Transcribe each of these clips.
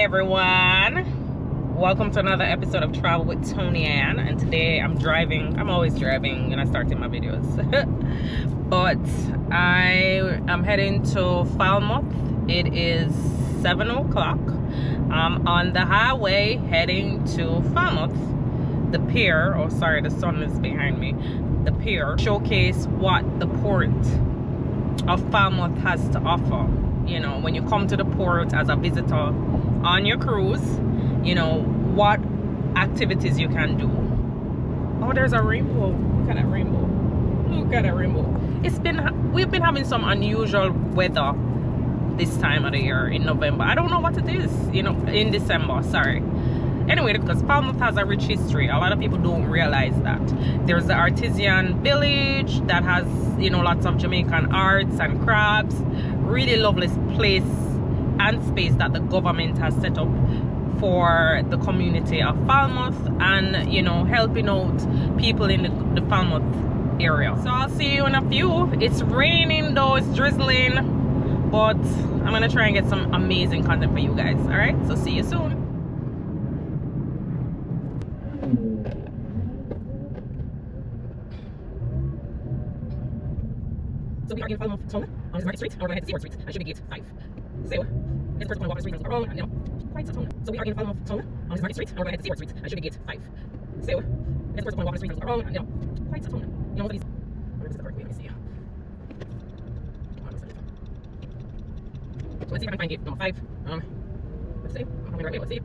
everyone, welcome to another episode of Travel with Tony Ann. And today I'm driving. I'm always driving when I start in my videos. But I am heading to Falmouth. It is 7 o'clock. I'm on the highway heading to Falmouth. The pier, oh sorry, the sun is behind me. The pier showcase what the port of Falmouth has to offer. You know, when you come to the port as a visitor on your cruise, you know, what activities you can do. Oh, there's a rainbow. Look at that rainbow. Look at that rainbow. We've been having some unusual weather this time of the year in November. I don't know what it is, you know, in December, sorry. Anyway, because Falmouth has a rich history. A lot of people don't realize that. There's the artisan village that has, you know, lots of Jamaican arts and crafts. Really lovely place and space that the government has set up for the community of Falmouth and, you know, helping out people in the Falmouth area. So I'll see you in a few. It's raining though, it's drizzling, but I'm gonna try and get some amazing content for you guys. All right, so see you soon. So we are in Falmouth town on this market street, and we're going to head to Seaward Street, and should be gate 5. So, it's the first one to walk the street and around, and you know, quite a town. So we are in Falmouth town on this market street, and we're going to head to Seaward Street, and should be gate 5. So, it's the first one to walk the street and around, and you know, quite a town. You know, these. Where is the correct way? Let me see. So let's see if I can find gate number 5. Let's see. I'm coming right away. Let's see.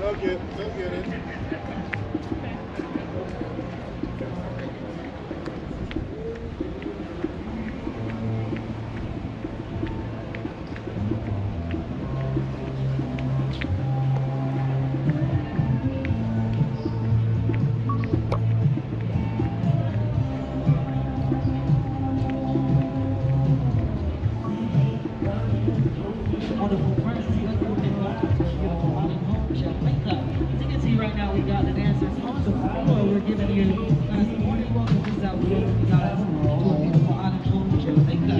Don't get it. Wonderful friends, beautiful island home, Jamaica. As you can see right now, we got the dancers on the floor. We're giving you guys a warning welcome to South Florida. We got to a beautiful island home, Jamaica.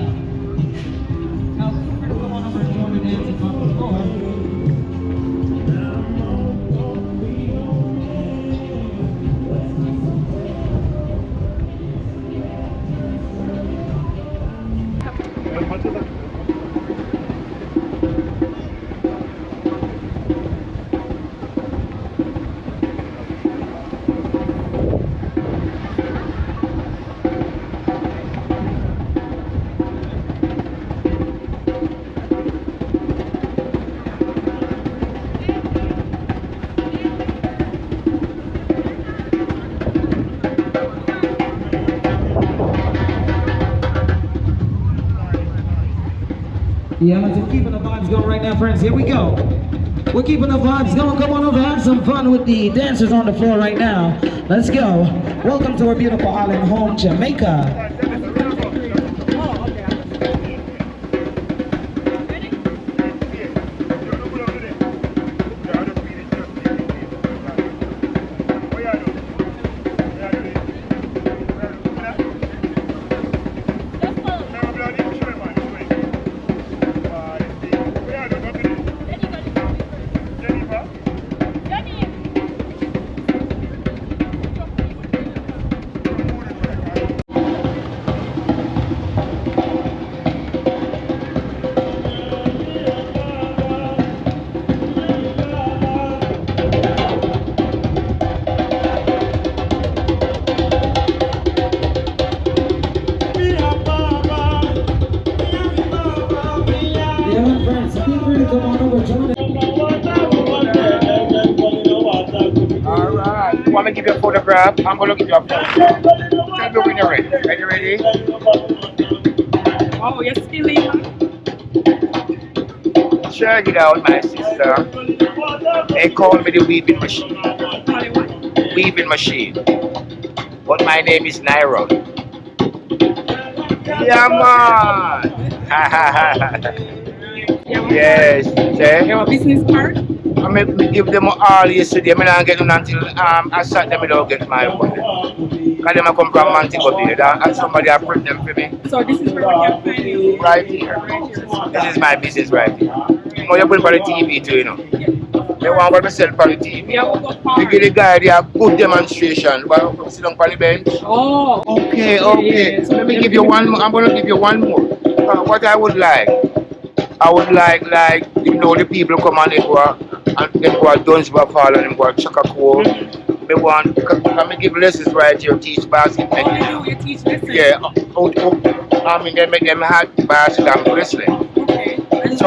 Now, feel free to come on over and join the dancers on the floor. Yeah, we're keeping the vibes going right now, friends. Here we go. We're keeping the vibes going. Come on over, have some fun with the dancers on the floor right now. Let's go. Welcome to our beautiful island home, Jamaica. Alright, you want me to give you a photograph? I'm going to give you a photograph. Tell me when you're ready. Are you ready? Oh, you're stealing. Check it out, my sister. They call me the weaving machine. Weaving machine. But my name is Nairo. Yeah, man. Yes. You have a business card? I give them all yesterday. I don't get them until I sat them without get my money. Because them I come from Montego Bay and somebody I print them for me. So this is where we can find you. Right here. This is my business right here. You know, you're putting for the TV too, you know. They want what we sell for the TV. Yeah, we'll go far. We give the guy a good demonstration. But we sit down on the bench. Oh. Okay. Yeah. So Let me give you one more. I'm going to give you one more. What I would like you know, the people come and they go and they go to Dunsborough Hall and they go to Chakaco. They want, let me give lessons right here, teach basketball. Oh, you teach lessons? Yeah, I mean, they make them hot basket and wrestling. Okay. And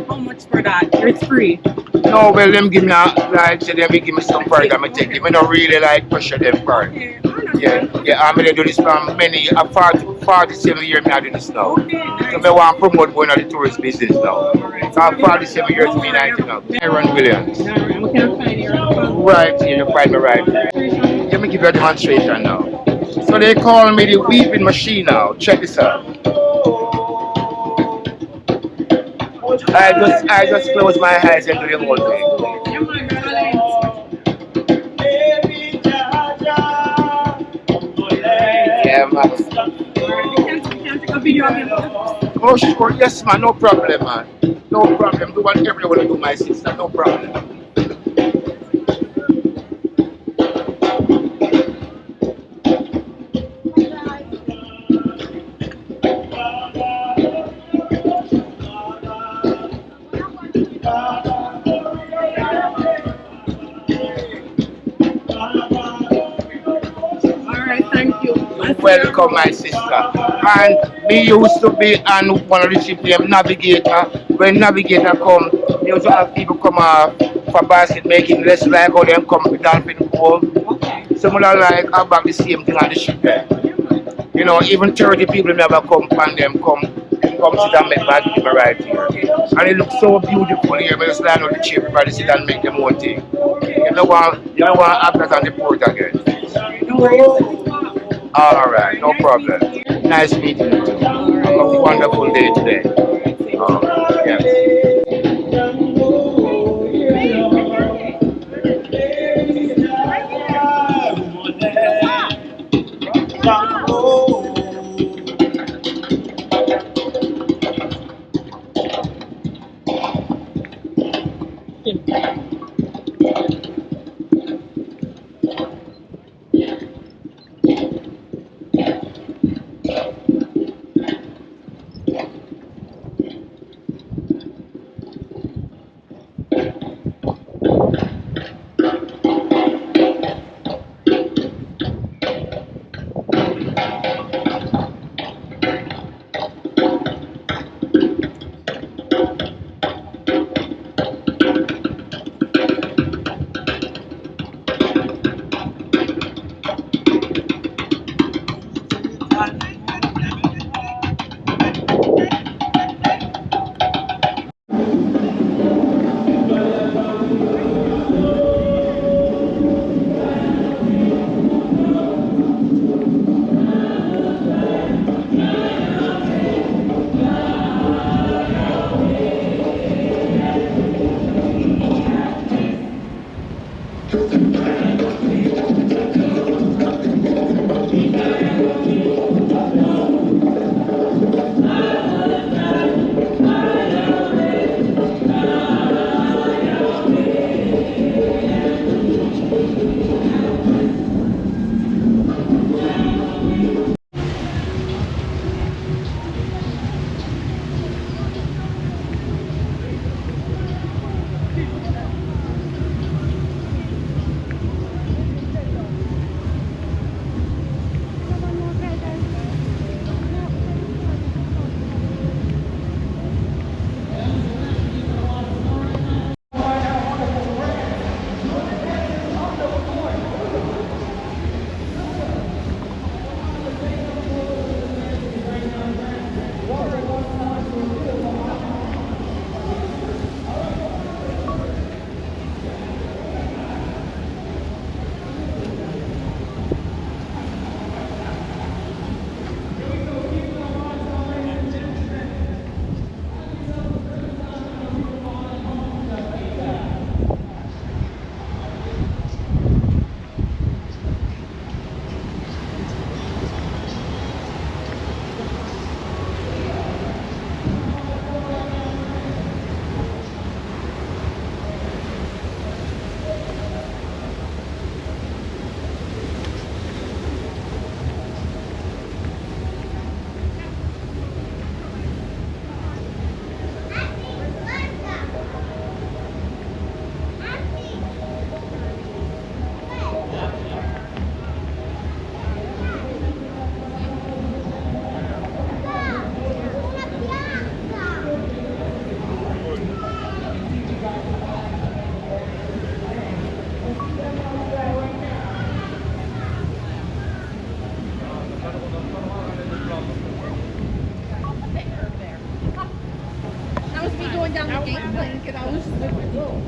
how much for that? It's free. No, well, them give me like, say them give me some part that I take them. I don't really like pressure them part. Okay. Yeah, I mean, they do this for many, 47 years I do this now. Okay, nice. So I want to promote going to the tourist business now. So 47 years me 90 now. Aaron Williams. We can find you. Right here, you find me right here. Let me give you a demonstration now. So they call me the weeping machine now. Check this out. I just close my eyes and do the whole thing. Yeah, man. We can take a video of you. Oh, sure. Yes, man. No problem, man. No problem. Do whatever you want to do, my sister. No problem. Welcome, my sister. And me used to be on one of the ship named Navigator. When Navigator come, me used to have people come for basket making less like how them come with dolphin home. Okay. Similar like about the same thing on the ship there. You know, even 30 people never come and them come sit and make basket right here. And it looks so beautiful here, but it's like on the ship everybody sit and make them own thing. You don't want to have that on the port again. Alright, no problem. Nice meeting you too. Have a wonderful day today. Yeah. was me going down the gangplank and I was just like, whoa.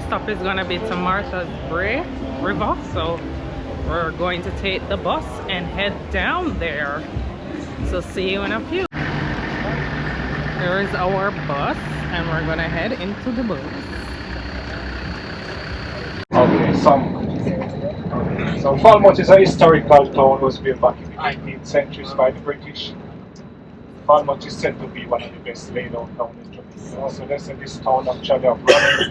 Stop is gonna be to Martha Brae River, so we're going to take the bus and head down there. So see you in a few. There is our bus and we're gonna head into the bus. Okay, so Falmouth is a historical town, was built back in the 18th century by the British. Falmouth is said to be one of the best laid out towns in Jamaica. Also, they said this town actually have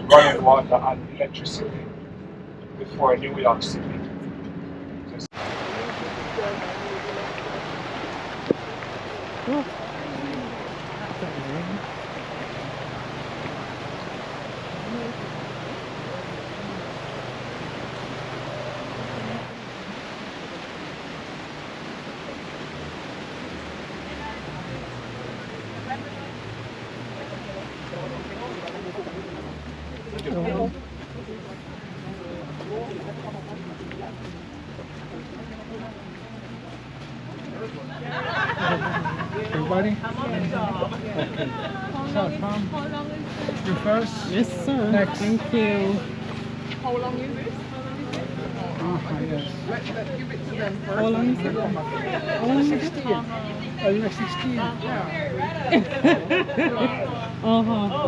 running water and electricity before New York City. Everybody? Okay. So, Tom, you first? Yes, sir. Next. Thank you. How long is this? Yes. Let's give it to them first. How long is it? How long is it? 16. Oh, you're 16? Yeah.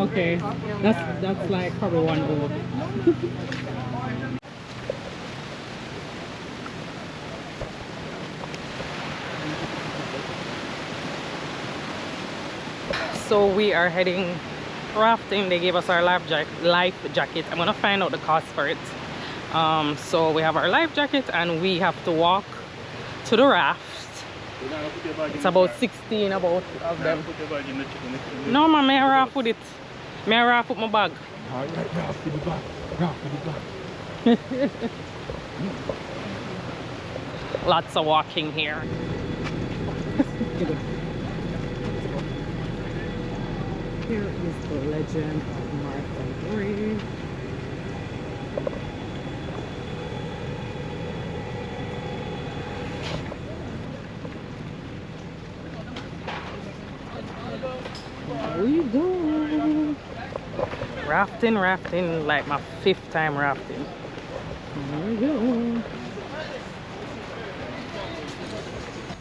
Okay. That's like probably 1 hour. So we are heading rafting. They gave us our life jacket. I'm gonna find out the cost for it. So we have our life jacket and we have to walk to the raft. It's about 16 of them. No man, may I raft with it? May I raft with my bag? Raft with the bag. Raft with the bag. Lots of walking here. Here is the legend of Martha Brae. There we go. Rafting, like my 5th time rafting. There we go.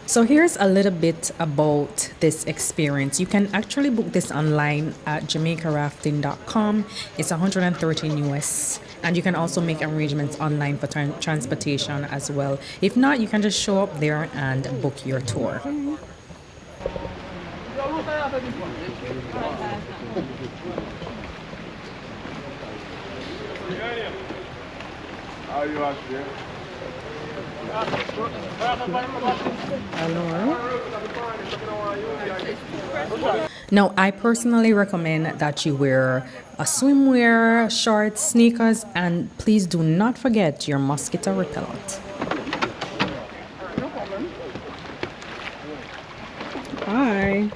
So here's a little bit about this experience. You can actually book this online at jamaicarafting.com. It's $113 US, and you can also make arrangements online for transportation as well. If not, you can just show up there and book your tour. Now, I personally recommend that you wear a swimwear, shorts, sneakers, and please do not forget your mosquito repellent. Hi.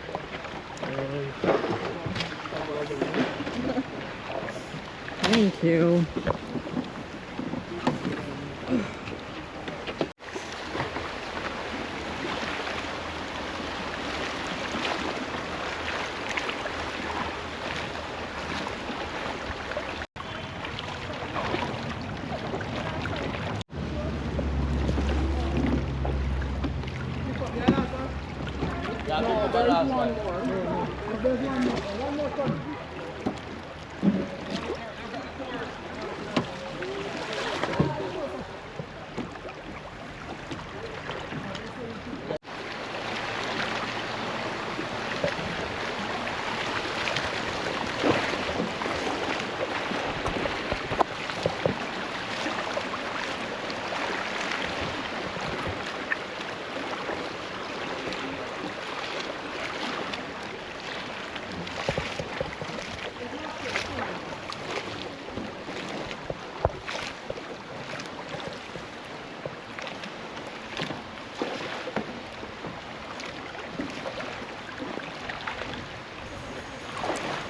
Thank you.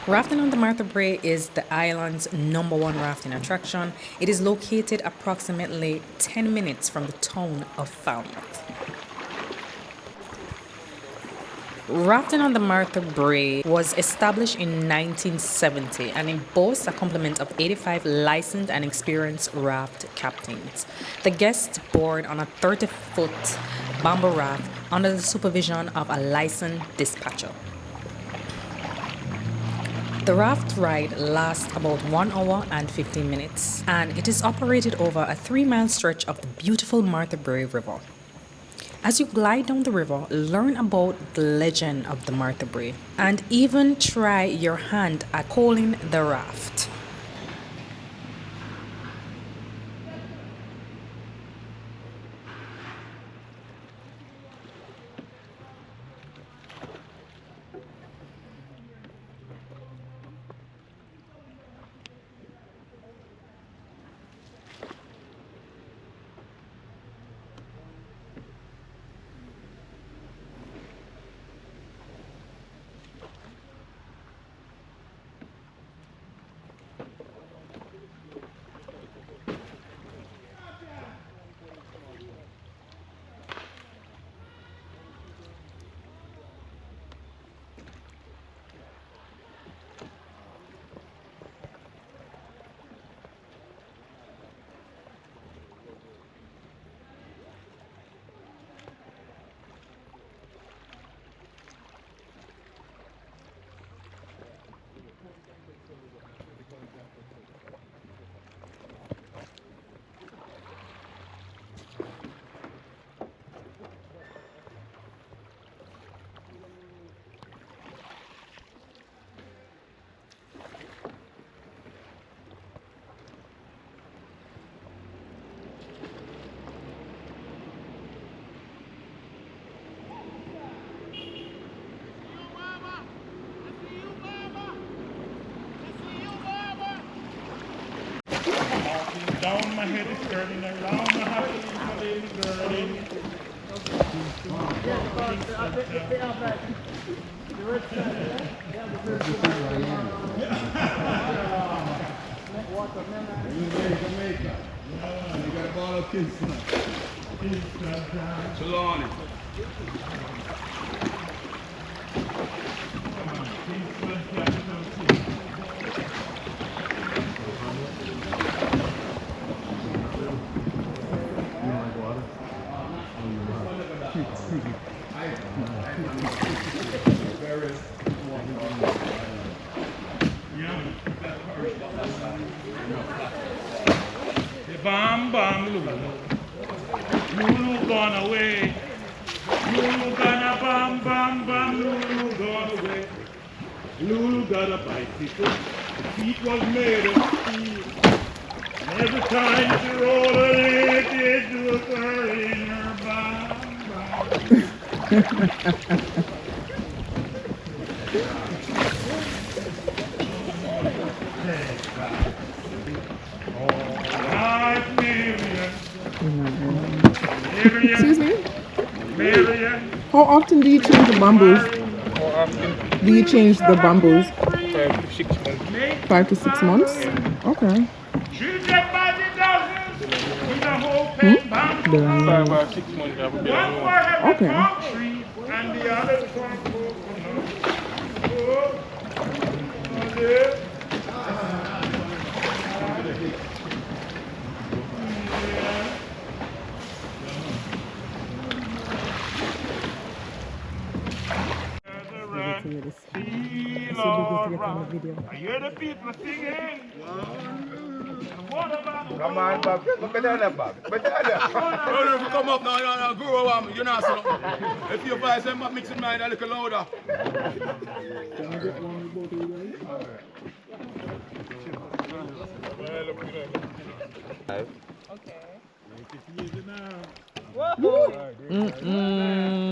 Rafting on the Martha Brae is the island's #1 rafting attraction. It is located approximately 10 minutes from the town of Falmouth. Rafting on the Martha Brae was established in 1970 and it boasts a complement of 85 licensed and experienced raft captains. The guests board on a 30-foot bamboo raft under the supervision of a licensed dispatcher. The raft ride lasts about 1 hour and 15 minutes and it is operated over a 3-mile stretch of the beautiful Martha Brae River. As you glide down the river, learn about the legend of the Martha Brae and even try your hand at pulling the raft. Down my head is turning around my heart is my baby girl. Jamaica. You got a ball of kids. Salon. Bam bam Lulu. Lulu gone away. Lulu gonna bam bam bam Lulu gone away. Lulu got a bicycle. The feet was made of steel. Every time she roll it, it do her in her bum. Like Marion. Marion. Excuse me? Marion. How often do you change the bamboos? Do you change the bamboos? 5 to 6 months. Okay. She get by the dozens with a whole pen bamboo. 5 or 6 months. I would be One for every Okay. palm tree and the other for coconut. Oh, yeah. I hear the people singing. What about Come on, Bob. Look at that, Bob. But that. Come up now, grow up, you know, so if your voice and mixing mine a little louder.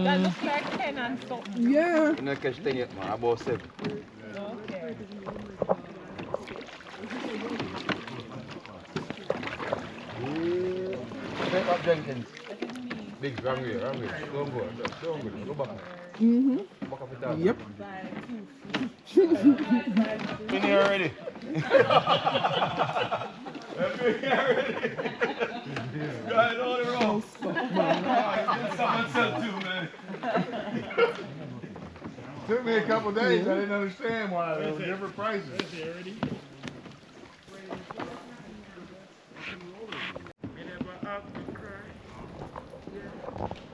That looks like 10 and something. Yeah. You know, catch thing yet, man, about 7. Okay. Take up Jenkins. Big, wrong way. Don't go back. Back up it down. Yep. Been here already. Guys, all the wrong. Someone sell too, man. Took me a couple days. I didn't understand why they were different prices.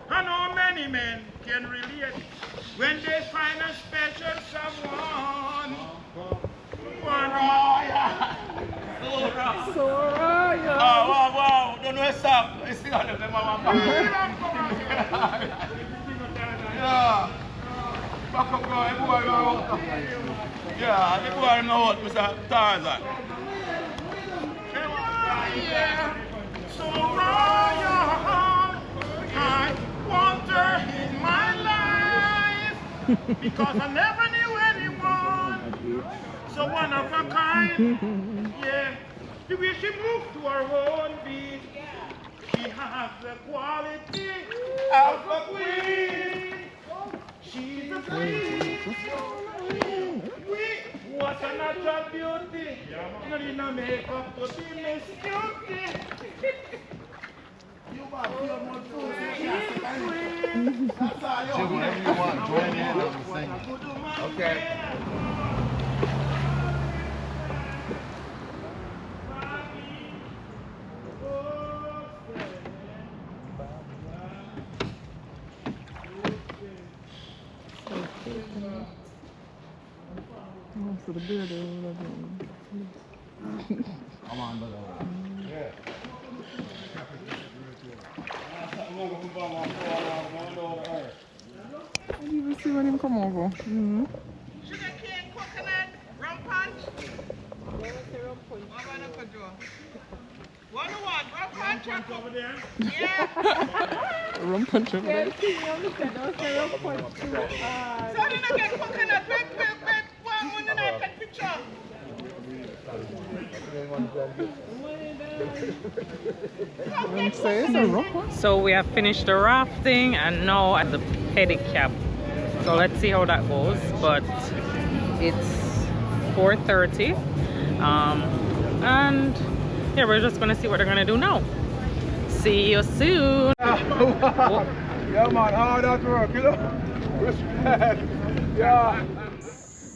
I know many men can relate when they find a special someone. Soraya. Oh, wow. Don't know what's up. I see all of them, Yeah. Back up, bro. Everybody know. Yeah, everybody know what Mr. Tarzan. Yeah. So royal, I want her in my life because I never knew anyone so one of a kind. Yeah, the way she moves to her own beat, she has the quality of a queen. She's a queen. What a natural beauty. You don't need no makeup to be Miss Beauty. Whatever you want. Join in on the singing. Okay. So the beard is Come on, brother. Yeah. I didn't even see when him come over. Sugar cane, coconut, rum punch. What do you want? Rum punch over there? Yeah. Rum punch over there. So you don't get coconut. Wait, when I take picture. Say it's a rum punch. So we have finished the rafting and now at the pedicab. So let's see how that goes. But it's 4:30. And yeah, we're just gonna see what they're gonna do now. See you soon. Yeah, man, hard at work, you know? Respect. Yeah.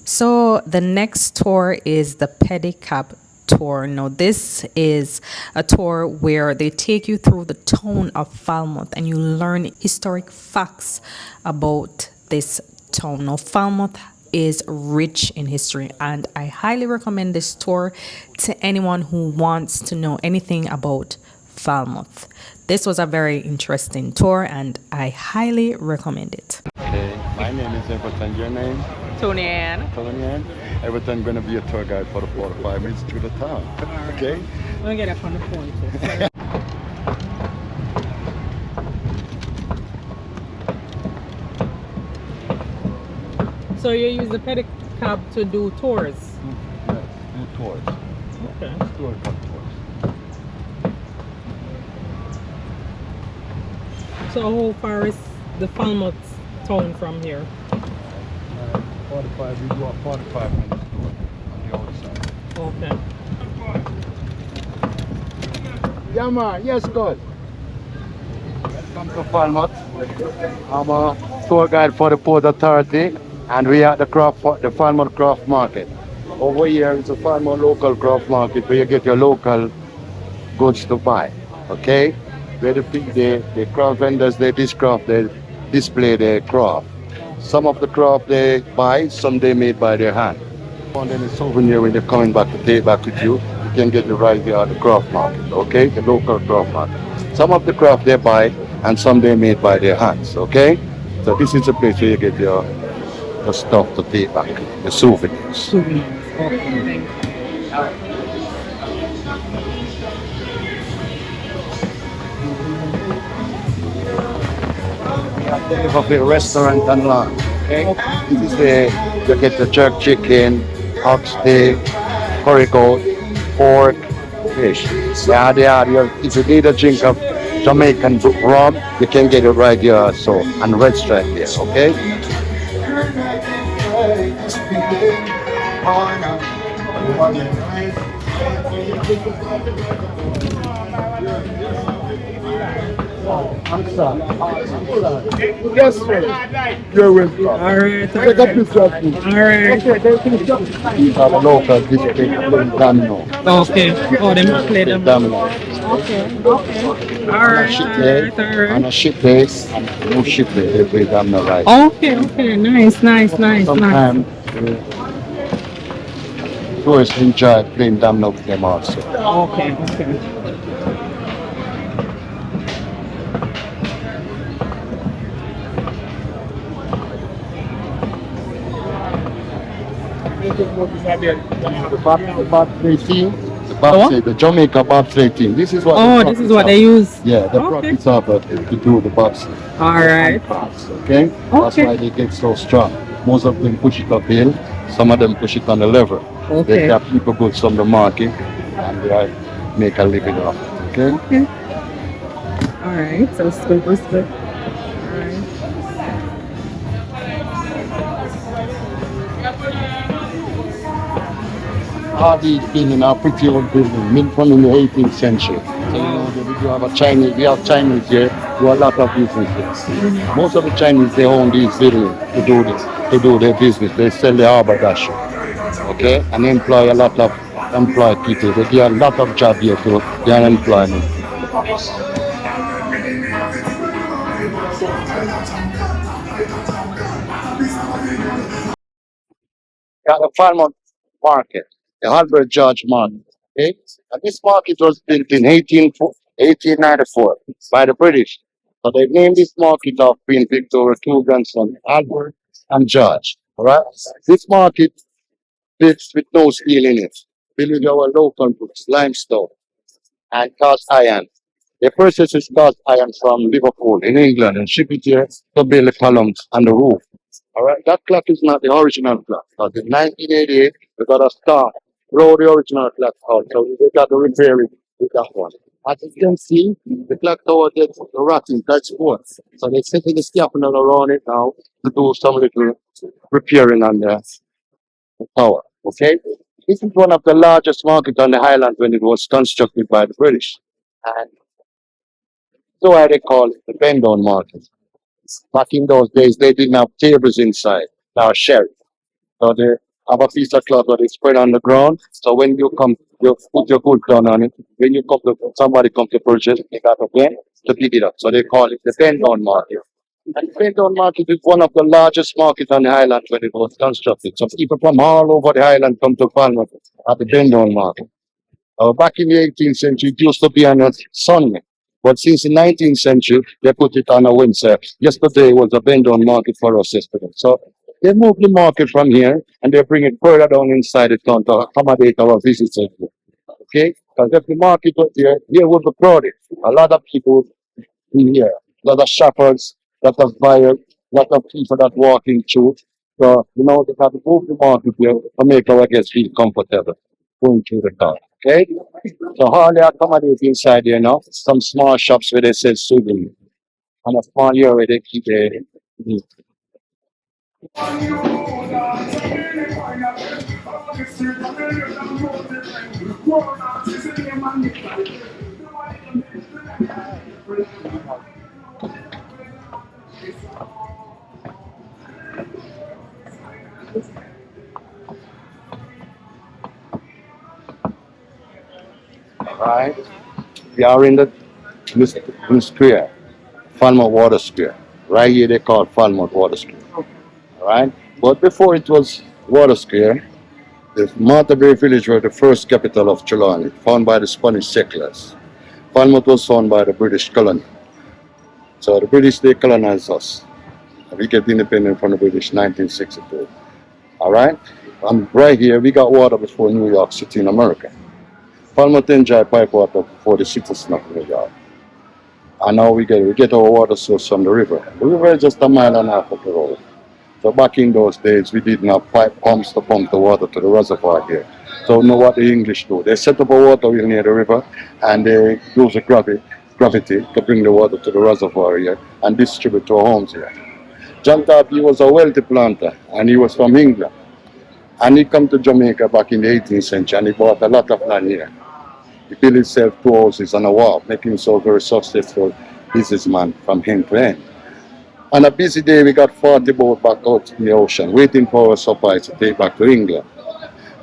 So the next tour is the pedicab tour. Now this is a tour where they take you through the town of Falmouth and you learn historic facts about this town. Now Falmouth is rich in history and I highly recommend this tour to anyone who wants to know anything about Falmouth. This was a very interesting tour and I highly recommend it. Okay, my name is what's your name? Tony Ann. Tony Ann. Everything gonna be a tour guide for the 45 minutes to the town. Okay? I'm gonna get up on the phone too. So you use the pedicab to do tours? Yes, do tours. Okay. Tour tours. So how far is the Falmouth town from here? 45, we do a 45 minutes tour on the outside. Okay. Yeah, man. Yes, God. Welcome to Falmouth. I'm a tour guide for the Port Authority, and we are at the Falmouth Craft Market. Over here is a Falmouth local craft market where you get your local goods to buy. Okay? Where the craft vendors, they display their craft. Some of the craft they buy, some they made by their hand. And then a souvenir when you're coming back to take back with you, you can get it right here at the craft market, okay? The local craft market. Some of the craft they buy and some they made by their hands, okay? So this is a place where you get your stuff to take back, the souvenirs. Souvenirs. Okay. Of the restaurant and lunch, okay? This is you get the jerk chicken, ox steak, curry goat, pork, fish. If you need a drink of Jamaican rum, you can get it right here, so, and restaurant there, okay? Yes, sir. You're welcome. All right. Take a picture of me. All right. These are the local display domino. Okay. Oh, they must play them. Domino. Okay. Okay. All right. On a ship day, and no ship day, they play domino right. Okay. Okay. Nice. Nice. Nice. Nice. Sometimes tourists enjoy playing domino with them also. Okay. Okay. The bobsleigh team, the Jamaica bobsleigh team. This is what. Oh, this is what they use. Yeah, the profits of it to do the bobsleigh. All right. Okay. That's why they get so strong. Most of them push it uphill. Some of them push it on the level. Okay. They have people goods from the market and they make a living off it. Okay. Okay. All right. So it's good. It's good. All right. All these buildings are pretty old buildings, from in the 18th century. So you know, we have Chinese here, do a lot of business here. Most of the Chinese, they own these buildings to do their business. They sell the haberdashery, okay, and employ a lot of people. They do a lot of job here to their employment. Got the Falmouth market, the Albert George market. Okay? And this market was built in 1894 by the British. So they named this market of Queen Victoria, two grandsons, Albert and George. All right? This market built with no steel in it, built with our local goods, limestone and cast iron. They purchased this cast iron from Liverpool in England and shipped it here to build the columns and the roof. All right, that clock is not the original clock. But in 1988, we got a star, throw the original clock out. So we got to repair it with that one. As you can see, the clock tower gets the rotting, that's sports. So they're setting the scaffolding around it now to do some little repairing on the tower. Okay? This is one of the largest markets on the island when it was constructed by the British. And so why they call it the bend down market. Back in those days, they didn't have tables inside, now shelves. So they have a piece of cloth that they spread on the ground. So when you come, you put your goods down on it. When you come to, somebody comes to purchase, they got a pen to pick it up. So they call it the bend down market. And the bend down market is one of the largest markets on the island when it was constructed. So people from all over the island come to Falmouth at the bend down market. Back in the 18th century, it used to be on a Sunday. But since the 19th century, they put it on a Wednesday. Yesterday was a bend down market for us yesterday. So They move the market from here and they bring it further down inside the town to accommodate our visitors. Okay? Because if the market was here would be crowded. A lot of people in here, a lot of shoppers, a lot of buyers, a lot of people that walking through. So, they have to move the market here to make our guests feel comfortable going through the town. Okay? So all they accommodate inside here now, some small shops where they sell souvenirs. And a small area where they keep the right? We are in the square, Falmouth Water Square. Right here they call it Falmouth Water Square. Alright? But before it was Water Square, the Martha Brae village was the first capital of Trelawney, founded by the Spanish settlers. Falmouth was founded by the British colony. So the British, they colonized us. We get independent from the British 1962. Alright? And right here, we got water before New York City in America. Falmouth enjoyed pipe water before the citizen of New York. And now we get our water source from the river. The river is just a mile and a half of the road. So back in those days, we didn't have pipe pumps to pump the water to the reservoir here. So you know what the English do? They set up a water wheel near the river and they use the gravity to bring the water to the reservoir here and distribute to our homes here. John Tarpey was a wealthy planter and he was from England. And he come to Jamaica back in the 18th century and he bought a lot of land here. He built himself 2 houses and a wharf, making himself a very successful businessman from end to end. On a busy day, we got 40 boats back out in the ocean, waiting for our supplies to take back to England.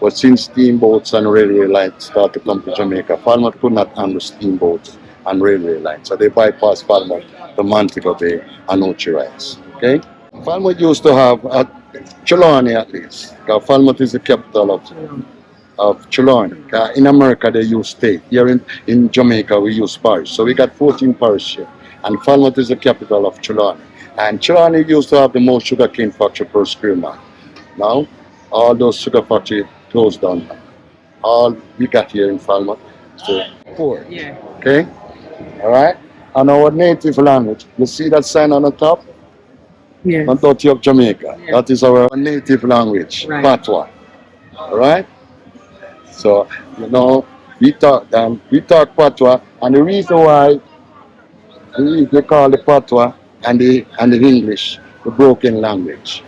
But since steamboats and railway lines started to come to Jamaica, Falmouth could not handle steamboats and railway lines. So they bypassed Falmouth to Montego Bay and Ochi Rights. Okay? Falmouth used to have Trelawney at least, because Falmouth is the capital of Trelawney. In America, they use state. Here in Jamaica, we use parish. So we got 14 parishes here. And Falmouth is the capital of Trelawney. And Trelawney used to have the most sugarcane factory per square mile. Now, all those sugar factories closed down. All we got here in Falmouth is the port. Yeah. Okay? All right? And our native language, you see that sign on the top? Yes. On top of Jamaica. Yes. That is our native language, Right. Patois. All right? So, we talk Patois, and the reason why they call the Patois and the English the broken language.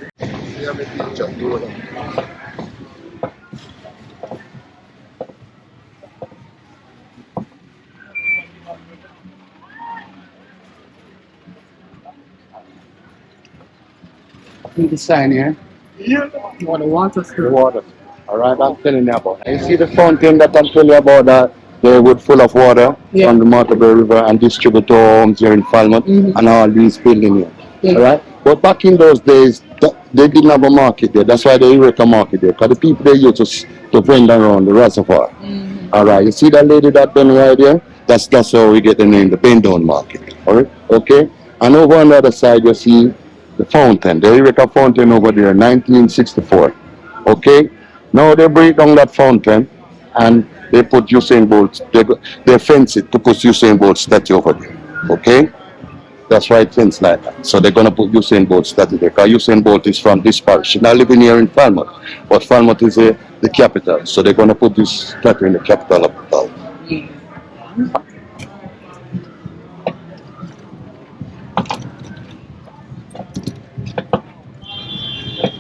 See the sign here? Or the water The square. water. All right, I'm telling you about. You see the fountain that I'm telling you about that they would full of water from the Martha Brae River and distribute to our homes here in Falmouth and all these buildings here. Yeah. All right, but back in those days, they didn't have a market there. That's why they erect a market there. Because the people they used to vend around the reservoir. All right, you see that lady that done right there? That's how we get the name, the Bend Down Market. All right, okay. And over on the other side, you see the fountain. They erect a fountain over there, 1964. Okay. Now they break down that fountain and they put Usain Bolt, they fence it to put Usain Bolt statue over there. Okay? That's why it's fenced like that. So they're going to put Usain Bolt statue there. Because Usain Bolt is from this parish. She's not living here in Falmouth. But Falmouth is the capital. So they're going to put this statue in the capital of the town.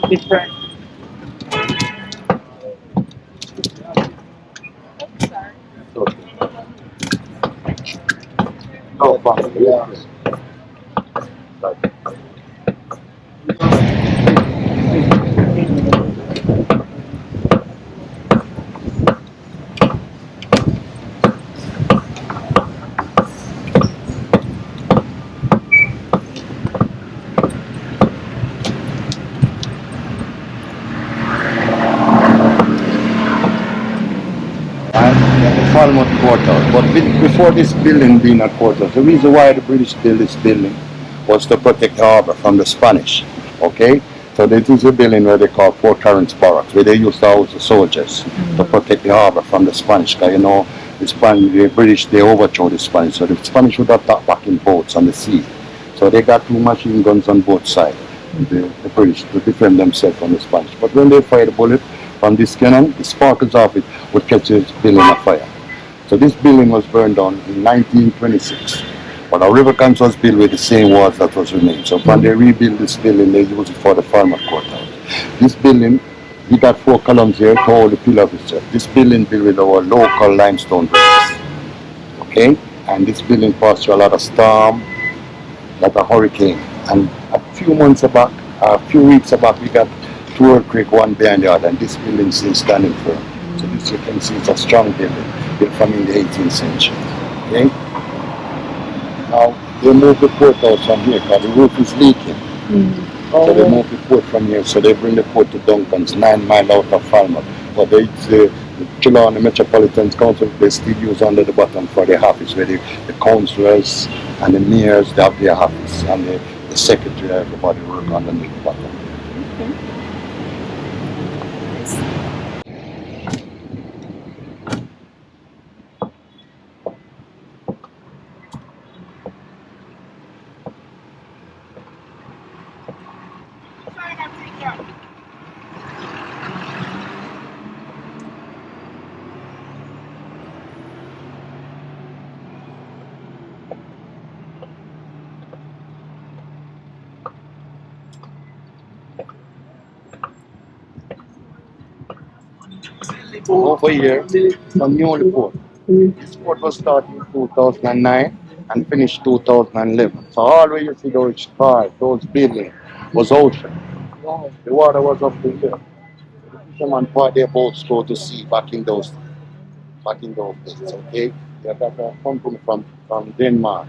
Different. No problem. Yeah. Falmouth courthouse. But before this building being a courthouse, the reason why the British built this building was to protect the harbor from the Spanish. Okay? So this is a building where they call Fort Clarence Barracks, where they used to house the soldiers to protect the harbor from the Spanish. Because, you know, the British, they overthrew the Spanish. So the Spanish would attack back in boats on the sea. So they got 2 machine guns on both sides, the British, to defend themselves from the Spanish. But when they fire the bullet from this cannon, the sparkles of it would catch this building on fire. So this building was burned down in 1926. But our river camps was built with the same walls that was remained. So when they rebuilt this building, they used it for the Falmouth courthouse. This building, we got 4 columns here to hold the pillars itself. This building built with our local limestone bricks. Okay? And this building passed through a lot of storm, like a hurricane. And a few weeks back, we got 2 earthquakes, 1 behind the other, and this building is still standing firm. So this you can see it's a strong building, built from in the 18th century. Okay? Now, they moved the courthouse from here because the roof is leaking. So they moved the port from here, so they bring the port to Duncan's, 9 miles out of Falmouth. But the Trelawney Metropolitan Council, they still use under the bottom for their office, where the councillors and the mayors, they have their office, and the secretary, everybody work underneath the bottom. Over here, from Newly Port. This port was started in 2009 and finished 2011. So all the way you see those cars, those buildings, was ocean. The water was up to here. The fishermen part their boats go to sea back in those days, okay? They got a company from Denmark,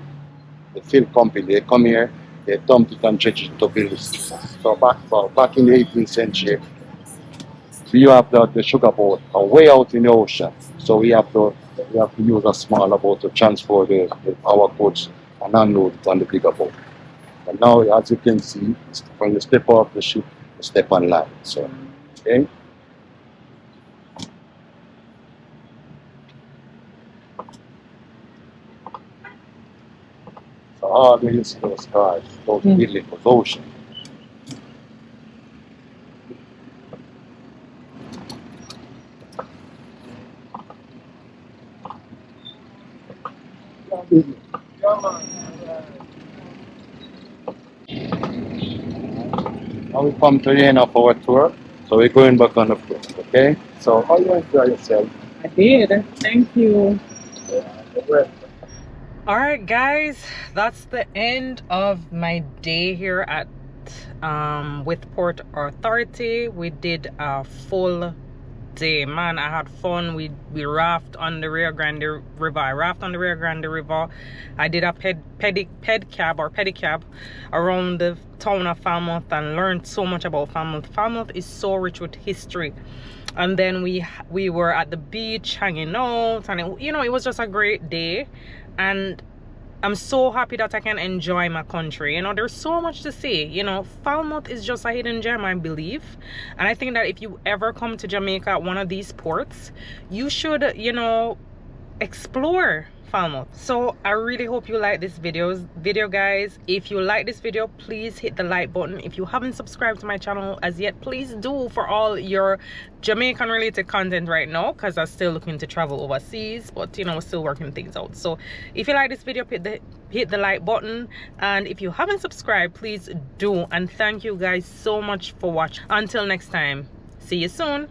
the field company. They come here, they dump it and dredge it to build this. So back in the 18th century, we have the sugar boat way out in the ocean. So we have to use a smaller boat to transport our goods and unload it on the bigger boat. And now, as you can see, when you step off the ship, you step on land. So, okay. So all the way you see those cars, those buildings was ocean. Now we come to the end of our tour, so we're going back on the boat, okay? So how you enjoy yourself? I did. Thank you. Alright guys, that's the end of my day here at with Port Authority. We did a full day, man. I had fun. We raft on the Rio Grande River. I raft on the Rio Grande River. I did a pedicab around the town of Falmouth and learned so much about Falmouth. Falmouth is so rich with history. And then we were at the beach hanging out, and you know, it was just a great day. And I'm so happy that I can enjoy my country. You know, there's so much to see. You know, Falmouth is just a hidden gem, I believe. And I think that if you ever come to Jamaica at one of these ports, you should, you know, explore Falmouth. So I really hope you like this video guys. If you like this video, please hit the like button. If you haven't subscribed to my channel as yet, please do, for all your Jamaican related content right now, because I'm still looking to travel overseas, but you know, we're still working things out. So if you like this video, hit the like button, and if you haven't subscribed, please do. And thank you guys so much for watching. Until next time, see you soon.